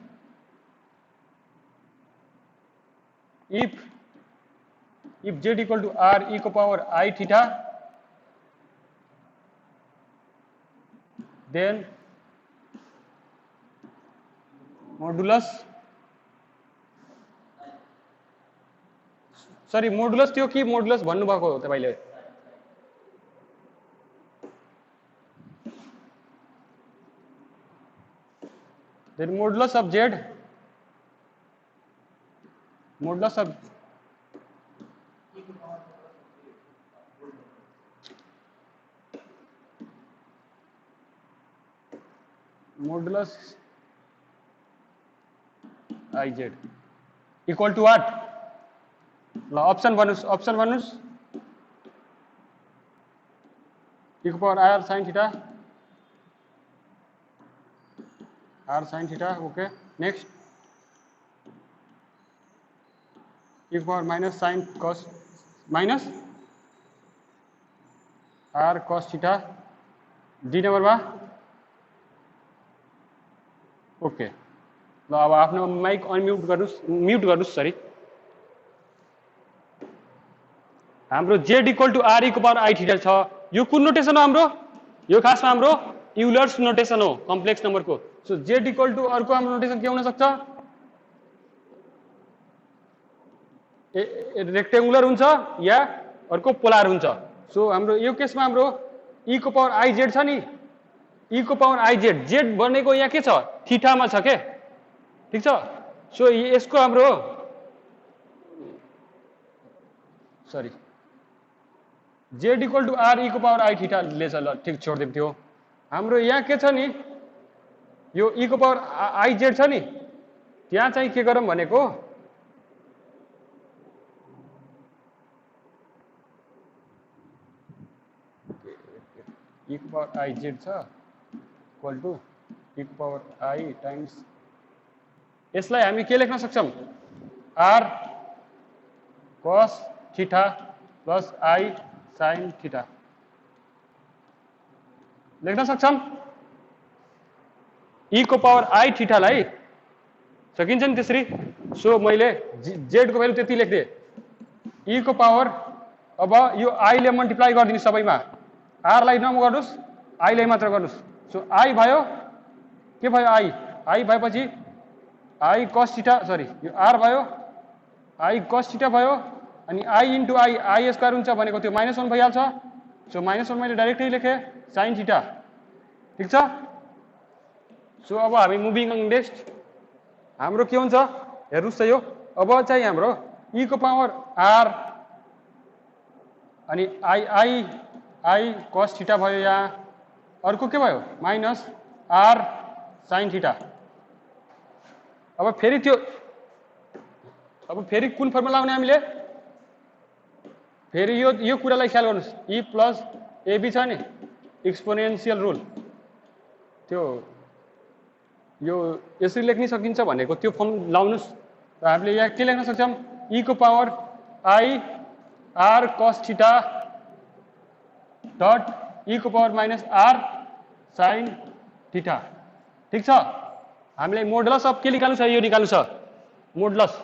if z equal to r e को power I theta then modulus थियो कि मोडुलस भन्नुभएको हो तपाईले then modulus of z modulus of modulus iz equal to what ल अप्सन भन्नुस् e को power r sin theta okay next e को power minus sin cos minus r cos theta डी नम्बरमा ओके ल अब आफ्नो माइक अनम्युट गर्नुस् सरी हाम्रो z equal to r e को पावर i थीटा छ यो कुन नोटेसन हो हाम्रो यो खासमा हाम्रो युलर्स नोटेसन हो कम्प्लेक्स नम्बरको सो z इक्वल टु अर्को हाम्रो नोटेसन के हुन सक्छ रेक्टेंगुलर हुन्छ या अर्को पोलार हुन्छ सो हाम्रो यो केसमा हाम्रो e को पावर i z छ नि e को पावर i z बनेको यहाँ के छ थीटामा छ के ठीक छ सो यसको हाम्रो sorry z equal to r e को पावर i थीटा ले छ ल ठीक छोड्दिम त्यो हाम्रो यहाँ के छ नि यो e को पावर i z छ नि त्यहाँ चाहिँ के गरौँ भनेको e को पावर i z छ इक्वल टु e को पावर i टाइम्स यसलाई हामी के लेख्न सक्छौं r cos theta plus i sin theta लेख्न सक्छौं e को पावर i थीटा लाई सकिन्छ नि त्यसरी सो मैले z को भ्यालु त्यति लेख्दे e को पावर अब यो i ले मल्टिप्लाई गर्दिनु सबैमा r लाई नगर्नुस् i लाई मात्र गर्नुस् सो i भयो के भयो i भएपछि i cos थीटा सरी यो r भयो i cos थीटा भयो अनि i इन्टु i स्क्वायर हुन्छ भनेको त्यो -1 भइहाल्छ सो -1 मैले डाइरेक्टली लेखे sin थीटा ठीक छ सो अब हामी मुभिङ अन नेक्स्ट हाम्रो के हुन्छ हेर्नुस् त यो अब चाहिँ हाम्रो e को पावर r अनि i cos थीटा भयो यहाँ अर्को के भयो माइनस r sin थीटा अब फेरि कुन फर्मुला लाउने हामीले फेरि यो कुरालाई ख्याल गर्नुस् e प्लस ab छ नि एक्सपोनेन्शियल रुल त्यो यो यसरी लेख्न सकिन्छ भनेको त्यो फर्म लाउनुस् र हामीले यहाँ के लेख्न सक्छौं e को power i r cos theta dot e को power minus r sin theta ठीक छ हामीले मोडुलस अफ के निकाल्नु छ यो निकाल्नु छ मोडुलस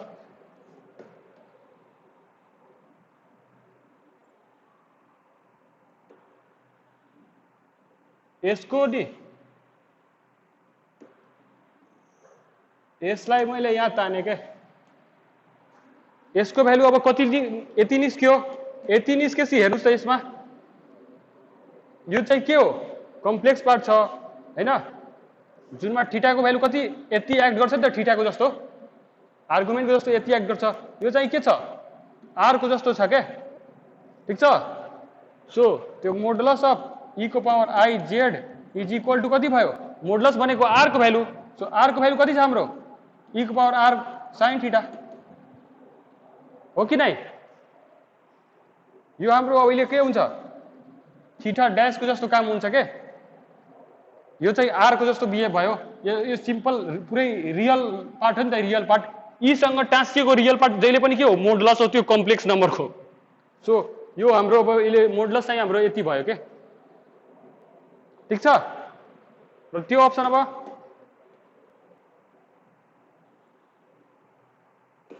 यसको नि यसलाई मैले यहाँ ताने के यसको भ्यालु अब कति यति निस्क्यो, यति निस्केपछि हेर्नुस् त यसमा यो चाहिँ के हो कम्प्लेक्स पार्ट छ हैन, जुनमा थीटाको भ्यालु कति यति एक्ट गर्छ नि त थीटाको जस्तो आर्गुमेन्टको जस्तो यति एक्ट गर्छ, यो चाहिँ के छ आर को जस्तो छ के, ठीक छ। सो त्यो मोडुलस अफ e को power i z is equal to कति भयो, मोडुलस भनेको r को भ्यालु, सो r को भ्यालु कति छ हाम्रो e को पावर r sin थीटा हो कि नै, यो हाम्रो अहिले के हुन्छ थीटा ड्यास को जस्तो काम हुन्छ के, यो चाहिँ r को जस्तो बिहेभ भयो, यो सिम्पल पुरै रियल पार्ट हो नि त, रियल पार्ट ई सँग टाँसिएको रियल पार्ट जहिले पनि के हो मोडुलस हो त्यो कम्प्लेक्स नम्बरको। सो यो हाम्रो अब अहिले मोडुलस चाहिँ हाम्रो यति भयो के, ठीक छ। र त्यो अप्सन अब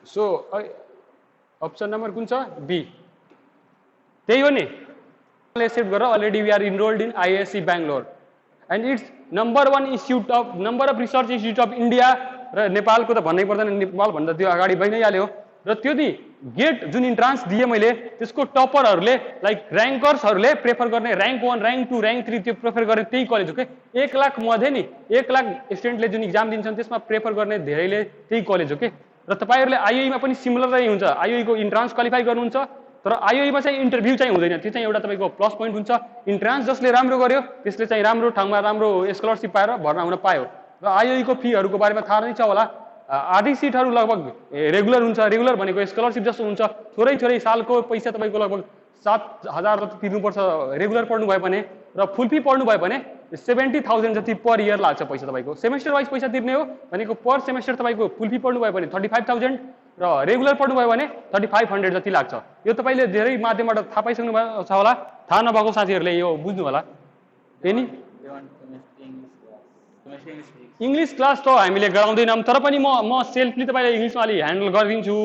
सो अप्सन नम्बर कुन छ बी, त्यही हो नि एक्सेप्ट गरेर already we are enrolled in ISC Bangalore and it's number 1 institute of number of research institute of India, र नेपालको त भन्नै पर्दैन, नेपाल भन्दा त्यो अगाडि भइ नै हाल्यो। र त्यो नि गेट जुन इन्ट्रान्स दिए मैले त्यसको टपरहरूले लाइक र्याङ्कर्सहरूले प्रेफर गर्ने र्याङ्क 1 र्याङ्क 2 र्याङ्क 3 त्यो प्रेफर गर्ने त्यही कलेज हो के, 1 लाख मध्ये नि 1 लाख स्टुडेन्टले जुन इक्जाम दिन्छन् त्यसमा प्रेफर गर्ने धेरैले त्यही कलेज हो के। र तपाईँहरूले आईओईमा पनि सिमिलर नै हुन्छ, आईओईको इन्ट्रान्स क्वालिफाई गर्नुहुन्छ तर आईओईमा चाहिँ इन्टरभ्यू चाहिँ हुँदैन, त्यो चाहिँ एउटा तपाईँको प्लस पोइन्ट हुन्छ। इन्ट्रान्स जसले राम्रो गर्यो त्यसले चाहिँ राम्रो ठाउँमा राम्रो स्कलरसिप पाएर भर्ना हुन पायो। र आईओईको फीहरूको बारेमा थाहा नै छ होला, आधी सिटहरू लगभग रेगुलर हुन्छ, रेगुलर भनेको स्कलरसिप जस्तो हुन्छ, थोरै थोरै सालको पैसा तपाईँको लगभग 7,000 जति तिर्नुपर्छ रेगुलर पढ्नु भयो भने, र फुल फी पढ्नु भयो भने 70,000 जति पर इयर लाग्छ पैसा तपाईँको, सेमेस्टर वाइज पैसा तिर्ने हो भनेको पर सेमेस्टर तपाईँको फुल फी पढ्नु भयो भने 35,000 र रेगुलर पढ्नु भयो भने 3500 जति लाग्छ। यो तपाईँले धेरै माध्यमबाट थाहा पाइसक्नु भएको छ होला, थाहा नभएको साथीहरूले यो बुझ्नु होला। त्यही नि इङ्ग्लिस क्लास त हामीले गराउँदैनौँ, तर पनि म सेल्फली तपाईँलाई इङ्ग्लिसमा अलि ह्यान्डल गरिदिन्छु,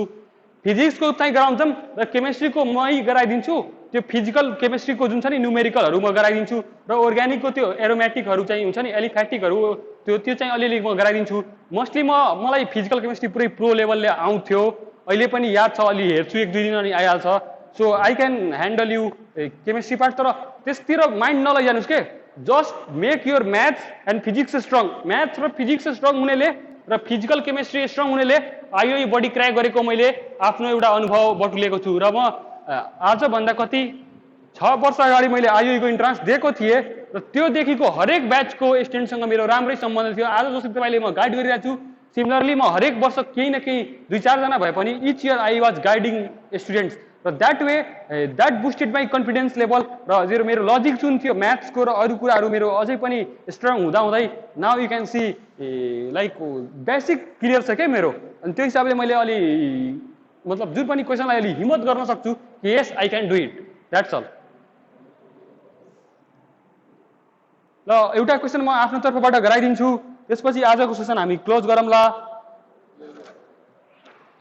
फिजिक्सको चाहिँ गराउँछौँ र केमिस्ट्रीको मै गराइदिन्छु, त्यो फिजिकल केमिस्ट्रीको जुन छ नि न्युमेरिकलहरू म गराइदिन्छु, र अर्ग्यानिकको त्यो एरोमेटिकहरू चाहिँ हुन्छ नि एलिफेटिकहरू त्यो चाहिँ अलिअलि म गराइदिन्छु। मोस्टली मलाई फिजिकल केमिस्ट्री पुरै प्रो लेभलले आउँथ्यो, अहिले पनि याद छ, अलि हेर्छु 1-2 दिन अनि आइहाल्छ। So I can handle you chemistry part, तर त्यसतिर माइन्ड नलैजानुहोस् के, just make your maths and physics strong, maths र फिजिक्स स्ट्रङ हुनेले र फिजिकल केमिस्ट्री स्ट्रङ हुनेले आईओई बडी क्र्याक गरेको मैले आफ्नो एउटा अनुभव बटुलेको छु। र म आजभन्दा कति 6 वर्ष अगाडि मैले आईओईको इन्ट्रान्स दिएको थिएँ र त्योदेखिको हरेक ब्याचको स्टुडेन्टसँग मेरो राम्रै सम्बन्ध थियो। आज जसरी तपाईँले म गाइड गरिरहेको छु, सिमिलरली म हरेक वर्ष केही न केही 2-4 जना भए पनि each year I was guiding students, र that way that boosted my confidence level, र मेरो लजिक जुन थियो म्याथ्सको र अरू कुराहरू मेरो अझै पनि स्ट्रङ हुँदाहुँदै now you can see like basic clear छ क्या मेरो। अनि त्यो हिसाबले मैले अलि मतलब जुन पनि क्वेसनलाई अलि हिम्मत गर्न सक्छु कि yes I can do it, that's all. ल एउटा क्वेसन म आफ्नो तर्फबाट गराइदिन्छु, त्यसपछि आजको सेसन हामी क्लोज गरौँला।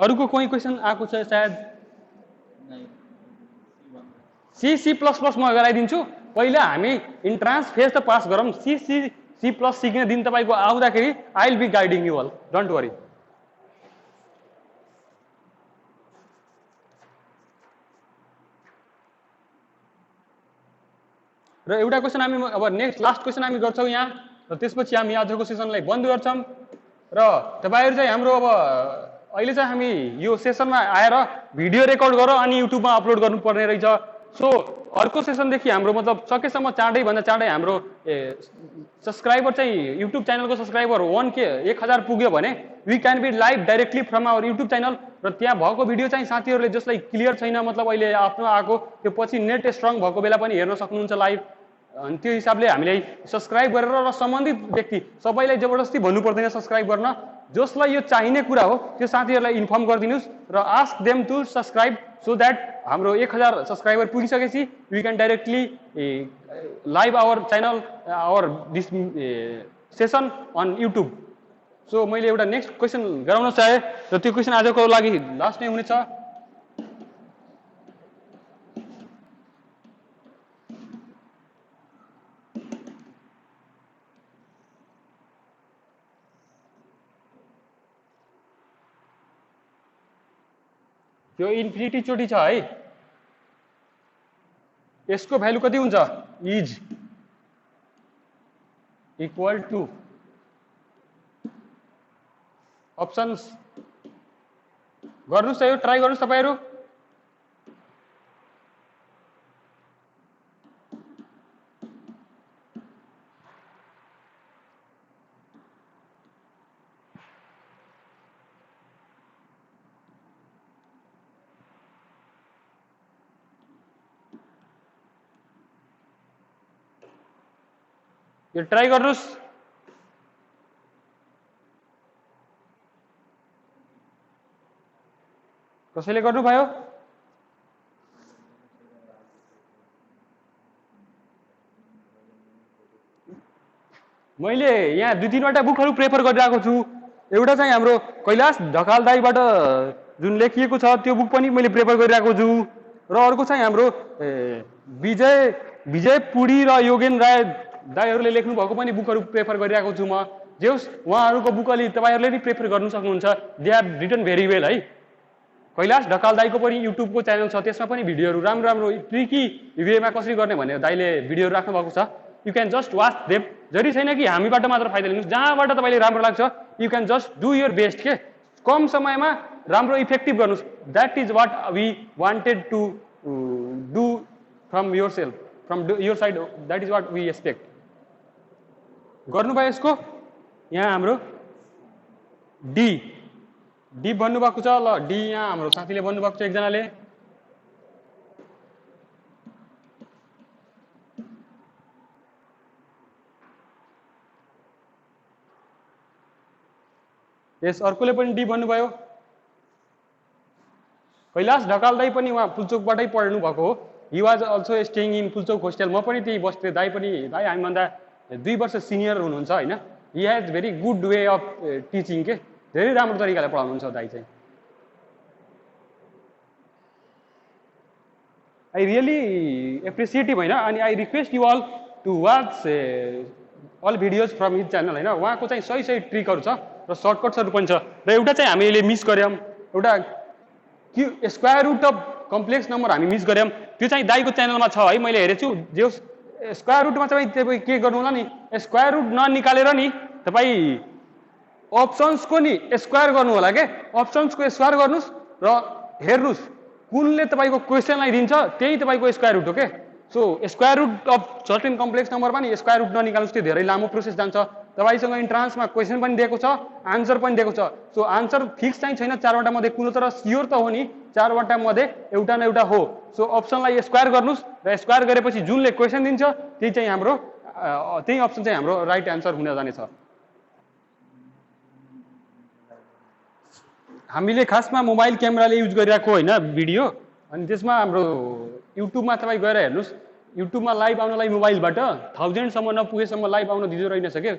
अरूको कोही क्वेसन आएको छ सायद? सी प्लस प्लस म गराइदिन्छु, पहिला हामी इन्ट्रान्स फेज त पास गरौँ, सी प्लस सिक्ने दिन तपाईँको आउँदाखेरि I will be guiding you all, don't worry. र एउटा क्वेसन हामी अब नेक्स्ट लास्ट क्वेसन हामी गर्छौँ यहाँ, र त्यसपछि हामी आजको सेसनलाई बन्द गर्छौँ। र तपाईँहरू चाहिँ हाम्रो अब अहिले चाहिँ हामी यो सेसनमा आएर भिडियो रेकर्ड गर अनि युट्युबमा अपलोड गर्नुपर्ने रहेछ। सो अर्को सेसनदेखि हाम्रो मतलब सकेसम्म चाँडै भन्दा चाँडै हाम्रो सब्सक्राइबर चाहिँ युट्युब च्यानलको सब्सक्राइबर 1000 पुग्यो भने we can be live directly from our YouTube channel, र त्यहाँ भएको भिडियो चाहिँ साथीहरूले जसलाई क्लियर छैन मतलब अहिले आफ्नो आएको त्यो पछि नेट स्ट्रङ भएको बेला पनि हेर्न सक्नुहुन्छ लाइभ। अनि त्यो हिसाबले हामीले सब्सक्राइब गरेर र सम्बन्धित व्यक्ति सबैलाई जबरजस्ती भन्नु पर्दैन सब्सक्राइब गर्न, जसलाई यो चाहिने कुरा हो त्यो साथीहरूलाई इन्फर्म गरिदिनुहोस् र ask them to subscribe so that हाम्रो 1000 सब्सक्राइबर पुगिसकेपछि we can directly live our channel our this session on YouTube. So मैले एउटा नेक्स्ट क्वेसन गराउन चाहेँ र त्यो क्वेसन आजको लागि लास्ट नै हुनेछ। त्यो इन्फिनिटी चोटी छ है। यसको भ्यालु कति हुन्छ इज इक्वल टु अप्सन्स गर्नुस् त यो ट्राई गर्नुस् तपाईहरु। यो ट्राई गर्नुस्। कसैले गर्नुभयो? मैले यहाँ दुई तीनवटा बुकहरू प्रेफर गरिरहेको छु। एउटा चाहिँ हाम्रो कैलाश ढकाल दाईबाट जुन लेखिएको छ त्यो बुक पनि मैले प्रेफर गरिरहेको छु र अर्को चाहिँ हाम्रो विजय पुडी र योगेन राय दाईहरूले लेख्नु भएको पनि बुकहरू प्रेफर गरिरहेको छु म। जे होस् उहाँहरूको बुक अलि तपाईहरुले नि प्रेफर गर्न सक्नुहुन्छ। They have written very well है। कैलाश ढकाल दाईको पनि युट्युबको च्यानल छ, त्यसमा पनि भिडियोहरू राम्रो राम्रो ट्रिकी वेमा कसरी गर्ने भनेर दाईले भिडियोहरू राख्नु भएको छ। You can just watch them. जरुरी छैन कि हामीबाट मात्र फाइदा लिनुस्, जहाँबाट तपाईले राम्रो लाग्छ you can just do your best के। कम समयमा राम्रो इफेक्टिभ गर्नुस्। That is what we wanted to do from yourself, from your side. That is what we expect. गर्नुभयो यसको यहाँ हाम्रो डी डी भन्नुभएको छ। ल डी यहाँ हाम्रो साथीले भन्नुभएको छ एकजनाले। यस अर्कोले पनि डी भन्नुभयो। कैलाश ढकाल दाई पनि उहाँ पुल्चोकबाटै पढ्नु भएको हो। He was also staying in Pulchowk hostel. म पनि त्यही बस्थेँ। दाई पनि दाई हामीभन्दा 2 वर्ष सिनियर हुनुहुन्छ होइन। He has very good way of teaching के। धेरै राम्रो तरिकाले पढाउनुहुन्छ दाई चाहिँ। आई रियली एप्रिसिएट हिम होइन। अनि I request you all to watch all videos from his channel होइन। उहाँको चाहिँ सही सही ट्रिकहरू छ र सर्टकट्सहरू पनि छ। र एउटा चाहिँ हामीले मिस गऱ्यौँ, एउटा square root of complex number हामी मिस गऱ्यौँ। त्यो चाहिँ दाईको च्यानलमा छ है, मैले हेरेछु। जे स्क्वायर रुटमा चाहिँ तपाईँ के गर्नु होला नि, स्क्वायर रुट ननिकालेर नि तपाईँ अप्सन्सको नि स्क्वायर गर्नु होला के। अप्सन्सको स्क्वायर गर्नुस् र हेर्नुस् कुनले तपाईँको क्वेसनलाई दिन्छ त्यही तपाईँको स्क्वायर रुट हो के। So square root of certain complex नम्बरमा नि स्क्वायर रुट ननिकाल्नुस्, त्यो धेरै लामो प्रोसेस जान्छ। तपाईसँग इन्ट्रान्समा क्वेसन पनि दिएको छ, आन्सर पनि दिएको छ। सो आन्सर फिक्स चाहिँ छैन 4वटा मध्ये कुनै, तर स्योर त हो नि 4वटा मध्ये एउटा न एउटा हो। सो अप्सनलाई स्क्वायर गर्नुस् र स्क्वायर गरेपछि जुनले क्वेसन दिन्छ त्यही चाहिँ हाम्रो त्यही अप्सन चाहिँ हाम्रो राइट एन्सर हुन जानेछ। हामीले खासमा मोबाइल क्यामेराले युज गरिरहेको होइन भिडियो। अनि त्यसमा हाम्रो युट्युबमा तपाईँ गएर हेर्नुहोस्। युट्युबमा लाइभ आउनलाई मोबाइलबाट 1000 सम्म नपुगेसम्म लाइभ आउन दिँदो रहेनछ के।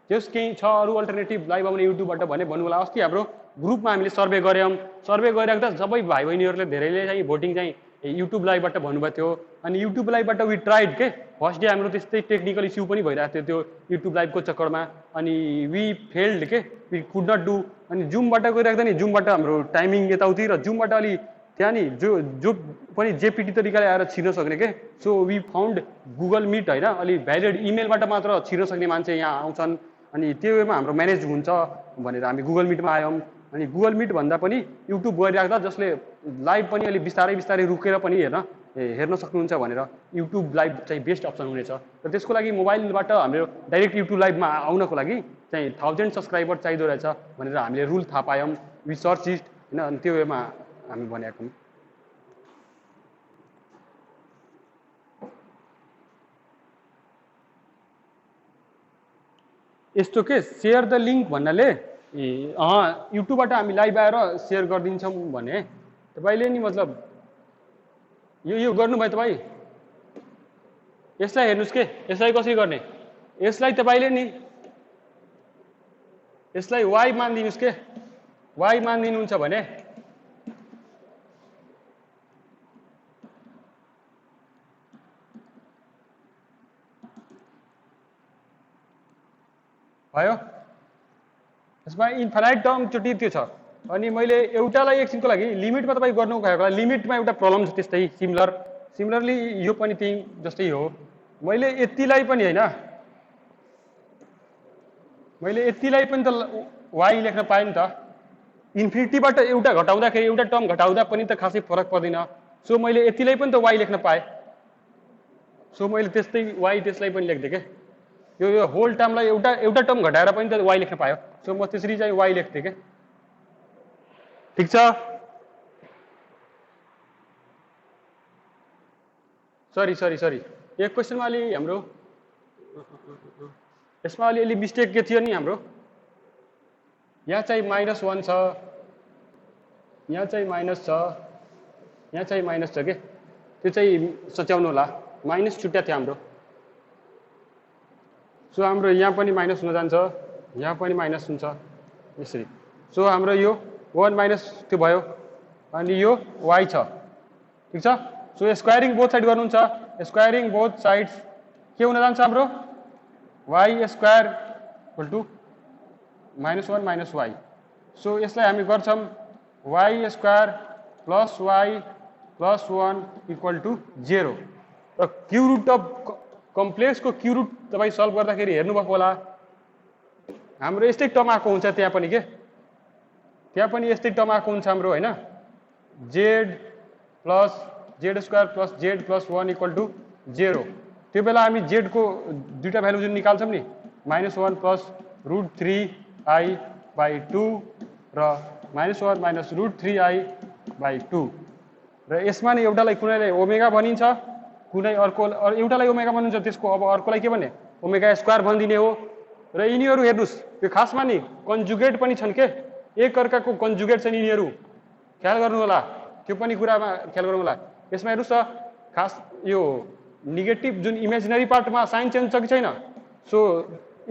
त्यस केही छ अरू अल्टरनेटिभ लाइभ आउने युट्युबबाट भने भन्नु होला। अस्ति हाम्रो ग्रुपमा हामीले सर्वे गऱ्यौँ। सर्वे गरिराख्दा सबै भाइ बहिनीहरूले धेरैले चाहिँ भोटिङ चाहिँ युट्युब लाइभबाट भन्नुभएको थियो। अनि युट्युब लाइभबाट वी ट्राइड के। फर्स्ट डे हाम्रो त्यस्तै टेक्निकल इस्यु पनि भइरहेको थियो त्यो युट्युब लाइभको चक्करमा। अनि वी फेल्ड के, वी कुड नट डु। अनि जुमबाट गइराख्दा नि जुमबाट हाम्रो टाइमिङ यताउति र जुमबाट अलि त्यहाँ नि जो पनि जेपिटी तरिकाले आएर छिर्न सक्ने के। So we found Google Meet होइन, अलि भ्यालिड इमेलबाट मात्र छिर्न सक्ने मान्छे यहाँ आउँछन्। अनि त्यो वेमा हाम्रो म्यानेज हुन्छ भनेर हामी गुगल मिटमा आयौँ। अनि गुगल मिट भन्दा पनि युट्युब गइराख्दा जसले लाइभ पनि अलि बिस्तारै बिस्तारै रुकेर पनि हेर्न सक्नुहुन्छ भनेर युट्युब लाइभ चाहिँ बेस्ट अप्सन हुनेछ। र त्यसको लागि मोबाइलबाट हाम्रो डाइरेक्ट युट्युब लाइभमा आउनको लागि चाहिँ 1000 सब्सक्राइबर चाहिँदो रहेछ भनेर हामीले रुल थाहा पायौँ। वी सर्च इट होइन। अनि त्यो वेमा हामी भनेको यस्तो के सेयर द लिङ्क भन्नाले युट्युबबाट हामी लाइभ आएर सेयर गरिदिन्छौँ भने तपाईँले नि मतलब यो गर्नुभयो तपाईँ। यसलाई हेर्नुहोस् के, यसलाई कसरी गर्ने। यसलाई तपाईँले नि यसलाई वाइ मानिदिनुहोस् के। वाइ मानिदिनुहुन्छ भने भयो। यसमा इन्फाइनाइट टर्म चोटि त्यो छ। अनि मैले एउटालाई एकछिनको लागि लिमिटमा तपाईँ गर्नु भएको होला लिमिटमा एउटा प्रब्लम छ त्यस्तै सिमिलरली यो पनि त्यही जस्तै हो मैले यतिलाई पनि हैन मैले यतिलाई पनि त y लेख्न पाएँ नि त इन्फिनिटीबाट एउटा घटाउँदाखेरि एउटा टर्म घटाउँदा पनि त खासै फरक पर्दैन सो मैले यतिलाई पनि त y लेख्न पाएँ सो मैले त्यस्तै y त्यसलाई पनि लेख्दै के यो होल टर्मलाई एउटा टर्म घटाएर पनि त y लेख्न पायो सो म त्यसरी चाहिँ y लेख्थेँ के ठीक छ सरी एक क्वेसनमा अलि हाम्रो यसमा अलि मिस्टेक के थियो नि हाम्रो यहाँ चाहिँ -1 छ यहाँ चाहिँ माइनस छ यहाँ चाहिँ माइनस छ के त्यो चाहिँ सच्याउनु होला माइनस छुट्या थियो हाम्रो सो हाम्रो यहाँ पनि माइनस हुन जान्छ यहाँ पनि माइनस हुन्छ यसरी सो हाम्रो यो 1 माइनस त्यो भयो अनि यो y छ ठीक छ सो स्क्वायरिङ बोथ साइड गर्नुहुन्छ स्क्वायरिङ बोथ साइड्स के हुन जान्छ हाम्रो y square equal to -1 minus y so यसलाई हामी गर्छौं y square plus y plus 1 equal to 0 र क्यू रुट अफ कम्प्लेक्सको क्यू रुट तपाईँ सल्भ गर्दाखेरि हेर्नुभएको होला हाम्रो यस्तै टर्म आएको हुन्छ त्यहाँ पनि के त्यहाँ पनि यस्तै टर्म आएको हुन्छ हाम्रो हैन z plus z square plus z plus 1 equal to 0 त्यो बेला हामी z को दुईटा भ्यालु जुन निकाल्छौं नि -1 प्लस √3i/2 र -1 माइनस √3i/2 र यसमा नि एउटालाई कुनैलाई ओमेगा भनिन्छ कुनै अर्को एउटालाई ओमेगा भनिन्छ त्यसको अब अर्कोलाई के भन्ने ओमेगा स्क्वायर भनिदिने हो र यिनीहरू हेर्नुस् यो खासमा नि कन्जुगेट पनि छन् के एक अर्काको कन्जुगेट छन् यिनीहरू ख्याल गर्नु होला त्यो पनि कुरामा ख्याल गर्नु होला यसमा हेर्नुस् त खास यो नेगेटिभ जुन इमेजिनरी पार्टमा साइन चेन्ज छ कि छैन सो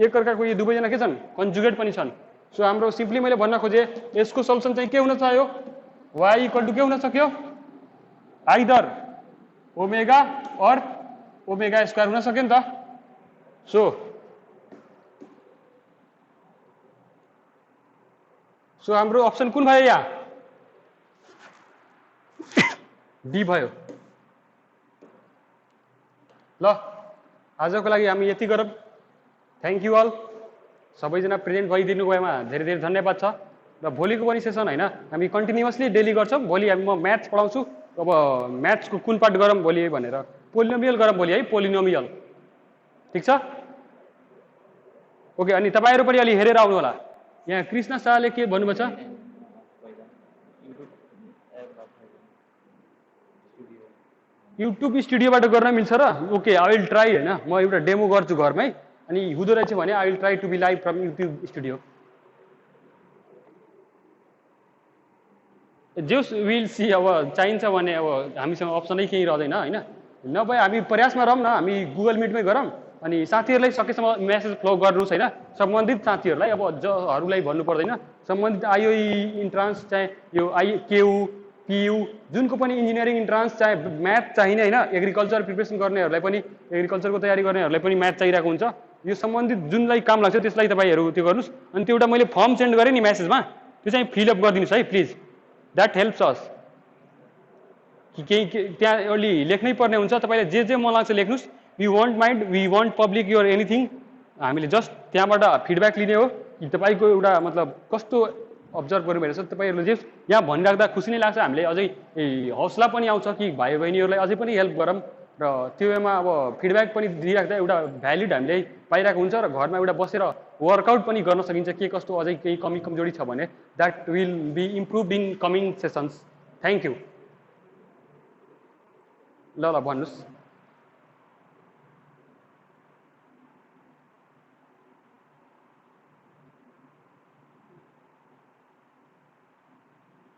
एक अर्काको यो दुवैजना के छन् कन्जुगेट पनि छन् सो हाम्रो सिम्पली मैले भन्न खोजे यसको सल्युसन चाहिँ के हुन सक्यो y इक्वल टु के हुन सक्यो आइदर ओमेगा और ओमेगा स्क्वायर हुन सक्यो नि त सो हाम्रो अप्सन कुन भयो यहाँ डी भयो ल आजको लागि हामी यति गरौँ थ्याङ्क यू अल सबैजना प्रेजेन्ट भइदिनु भएमा धेरै धेरै धन्यवाद छ र भोलिको पनि सेसन हैन हामी कन्टिन्युअसली डेली गर्छौं भोलि हामी म म्याथ्स पढाउँछु अब म्याथ्सको कुन पार्ट गरौँ भोलि भनेर पोलिनोमियल गरौँ भोलि है पोलिनोमियल ठीक छ ओके अनि तपाईहरु पनि अलि हेरेर आउनु होला यहाँ कृष्ण शाहले के भन्नुभएको छ युट्युब स्टुडियोबाट गर्न मिल्छ र ओके आई विल ट्राई हैन म एउटा डेमो गर्छु घरमै अनि हुँदो रहेछ भने I will try to be live from YouTube studio just will see अब चाहिन्छ भने अब हामीसँग अप्सनै केही रहँदैन हैन नभए हामी प्रयासमा रहौँ न हामी गुगल मिटमै गरौँ अनि साथीहरूलाई सकेसम्म मेसेज फ्लो गर्नुहोस् हैन सम्बन्धित साथीहरूलाई अब जहरूलाई भन्नु पर्दैन सम्बन्धित आईओई इन्ट्रान्स चाहिँ यो केयू पीयू जुनको पनि इन्जिनियरिङ इन्ट्रान्स चाहे म्याथ चाहिने हैन एग्रिकल्चर प्रिपरेसन गर्नेहरूलाई पनि एग्रिकल्चरको तयारी गर्नेहरूलाई पनि म्याथ चाहिरहेको हुन्छ यो सम्बन्धित जुनलाई काम लाग्छ त्यसलाई तपाईहरु त्यो गर्नुस् अनि त्यो एउटा मैले फर्म सेन्ड गरे नि मेसेजमा त्यो चाहिँ फिल अप गरिदिनुस् है प्लिज दैट हेल्प्स अस कि त्यहाँ अलि लेख्नै पर्ने हुन्छ तपाईले जे मन लाग्छ लेख्नुस् we won't mind we won't public your anything हामीले जस्ट त्यहाँबाट फिडब्याक लिने हो कि तपाईको एउटा मतलब कस्तो अब्जर्भ गर्नु भइरहेछ तपाईहरुले जे यहाँ भनिराख्दा खुसी नै लाग्छ हामीले अझै हौसला पनि आउँछ कि भाइ बहिनीहरूलाई अझै पनि हेल्प गरौँ र त्यो वेमा अब फिडब्याक पनि दिइराख्दा एउटा भ्यालिड हामीले पाइरहेको हुन्छ र घरमा एउटा बसेर वर्कआउट पनि गर्न सकिन्छ के कस्तो अझै केही कमी कमजोरी छ भने that will be improve in coming sessions thank you ल भन्नुस्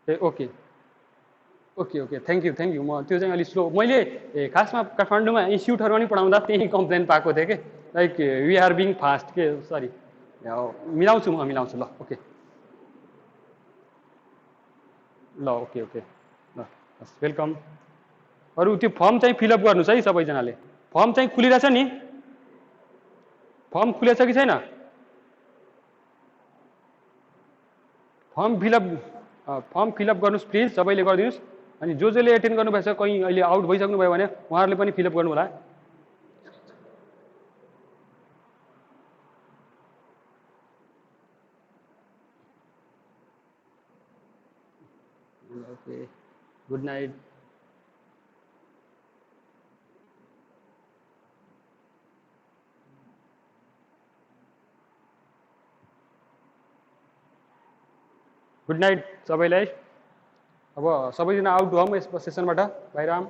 okay okay okay thank you म त्यो चाहिँ अलि स्लो मैले खासमा काठमाडौँमा इन्स्टिट्युटहरुमा पनि पढाउँदा त्यही कम्प्लेन पाएको थिएँ कि like we are being fast के सरी मिलाउँछु म मिलाउँछु ल ओके ल ओके ओके ल वेलकम अरु त्यो फर्म चाहिँ फिलअप गर्नुस् है सबैजनाले फर्म चाहिँ खुलिरहेछ नि फर्म खुलेछ कि छैन फर्म फिलअप फर्म फिलअप गर्नुहोस् प्लिज, सबैले गरिदिनुहोस्। अनि जसले एटेन्ड गर्नुभएको छ, कहीँ अहिले आउट भइसक्नु भयो भने उहाँहरूले पनि फिलअप गर्नु होला। Okay, good night. Good night सबैलाई। अब सबैजना आउट हौँ यस सेसनबाट, बाहिर आऊँ।